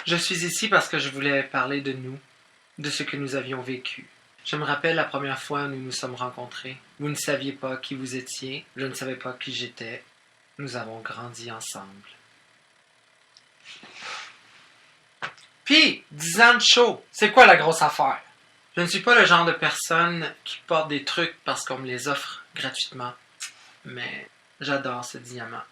Je suis ici parce que je voulais parler de nous, de ce que nous avions vécu. Je me rappelle la première fois où nous nous sommes rencontrés. Vous ne saviez pas qui vous étiez, je ne savais pas qui j'étais. Nous avons grandi ensemble. Puis, 10 ans de show, c'est quoi la grosse affaire? Je ne suis pas le genre de personne qui porte des trucs parce qu'on me les offre gratuitement. Mais j'adore ce diamant.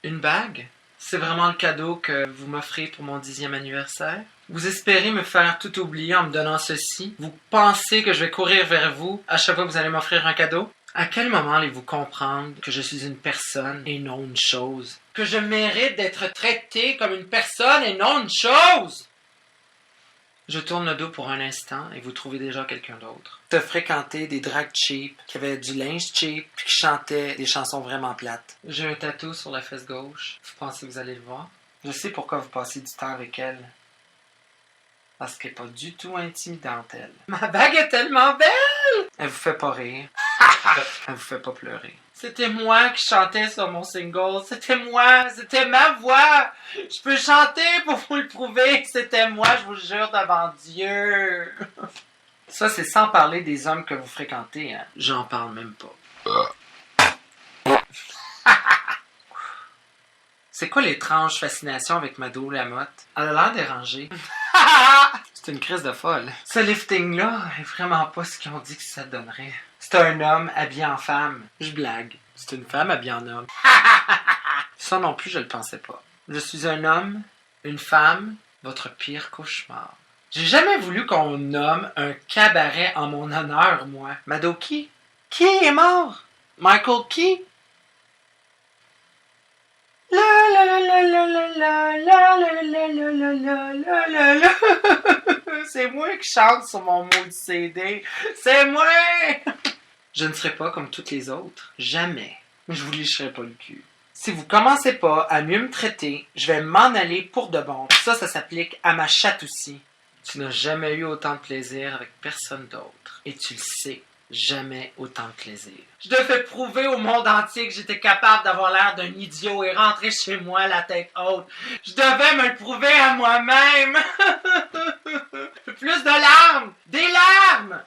Une bague? C'est vraiment le cadeau que vous m'offrez pour mon 10e anniversaire? Vous espérez me faire tout oublier en me donnant ceci? Vous pensez que je vais courir vers vous à chaque fois que vous allez m'offrir un cadeau? À quel moment allez-vous comprendre que je suis une personne et non une chose? Que je mérite d'être traité comme une personne et non une chose? Je tourne le dos pour un instant et vous trouvez déjà quelqu'un d'autre. Te fréquenter des drags cheap, qui avaient du linge cheap, puis qui chantaient des chansons vraiment plates. J'ai un tatou sur la fesse gauche. Vous pensez que vous allez le voir? Je sais pourquoi vous passez du temps avec elle. Parce qu'elle n'est pas du tout intimidante, elle. Ma bague est tellement belle! Elle vous fait pas rire. Elle vous fait pas pleurer. C'était moi qui chantais sur mon single. C'était moi. C'était ma voix. Je peux chanter pour vous le prouver. C'était moi, je vous le jure, devant Dieu. Ça, c'est sans parler des hommes que vous fréquentez. Hein. J'en parle même pas. C'est quoi l'étrange fascination avec Mado Lamotte? Elle a l'air dérangée. C'est une crise de folle. Ce lifting-là est vraiment pas ce qu'ils ont dit que ça donnerait. C'est un homme habillé en femme. Je blague. C'est une femme habillée en homme. Ça non plus, je le pensais pas. Je suis un homme, une femme, votre pire cauchemar. J'ai jamais voulu qu'on nomme un cabaret en mon honneur, moi. Mado qui? Qui est mort? Michael qui? La la la la la la la la la la la la la la la. C'est moi qui chante sur mon maudit CD. C'est moi! Je ne serai pas comme toutes les autres. Jamais. Je vous licherai pas le cul. Si vous commencez pas à mieux me traiter, je vais m'en aller pour de bon. Ça s'applique à ma chatte aussi. Tu n'as jamais eu autant de plaisir avec personne d'autre. Et tu le sais. Jamais autant de plaisir. Je devais prouver au monde entier que j'étais capable d'avoir l'air d'un idiot et rentrer chez moi la tête haute. Je devais me le prouver à moi-même. Plus de larmes! Des larmes!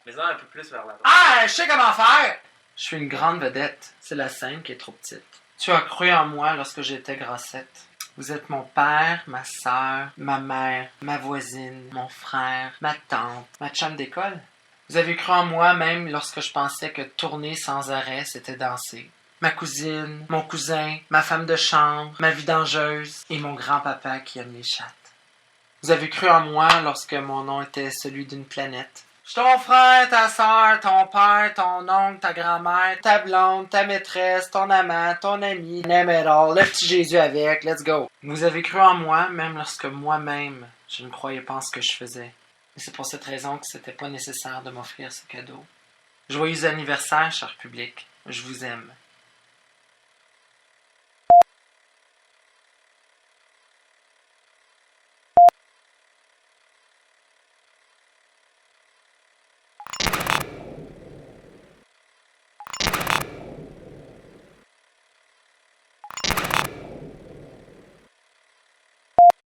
Mais un peu plus vers la droite. Ah, je sais comment faire! Je suis une grande vedette. C'est la scène qui est trop petite. Tu as cru en moi lorsque j'étais grassette. Vous êtes mon père, ma sœur, ma mère, ma voisine, mon frère, ma tante, ma chum d'école. Vous avez cru en moi même lorsque je pensais que tourner sans arrêt, c'était danser. Ma cousine, mon cousin, ma femme de chambre, ma vidangeuse et mon grand-papa qui aime les chattes. Vous avez cru en moi lorsque mon nom était celui d'une planète. Je suis ton frère, ta soeur, ton père, ton oncle, ta grand-mère, ta blonde, ta maîtresse, ton amant, ton ami, name it all, le petit Jésus avec, let's go. Vous avez cru en moi même lorsque moi-même, je ne croyais pas en ce que je faisais. Et c'est pour cette raison que c'était pas nécessaire de m'offrir ce cadeau. Joyeux anniversaire, cher public. Je vous aime.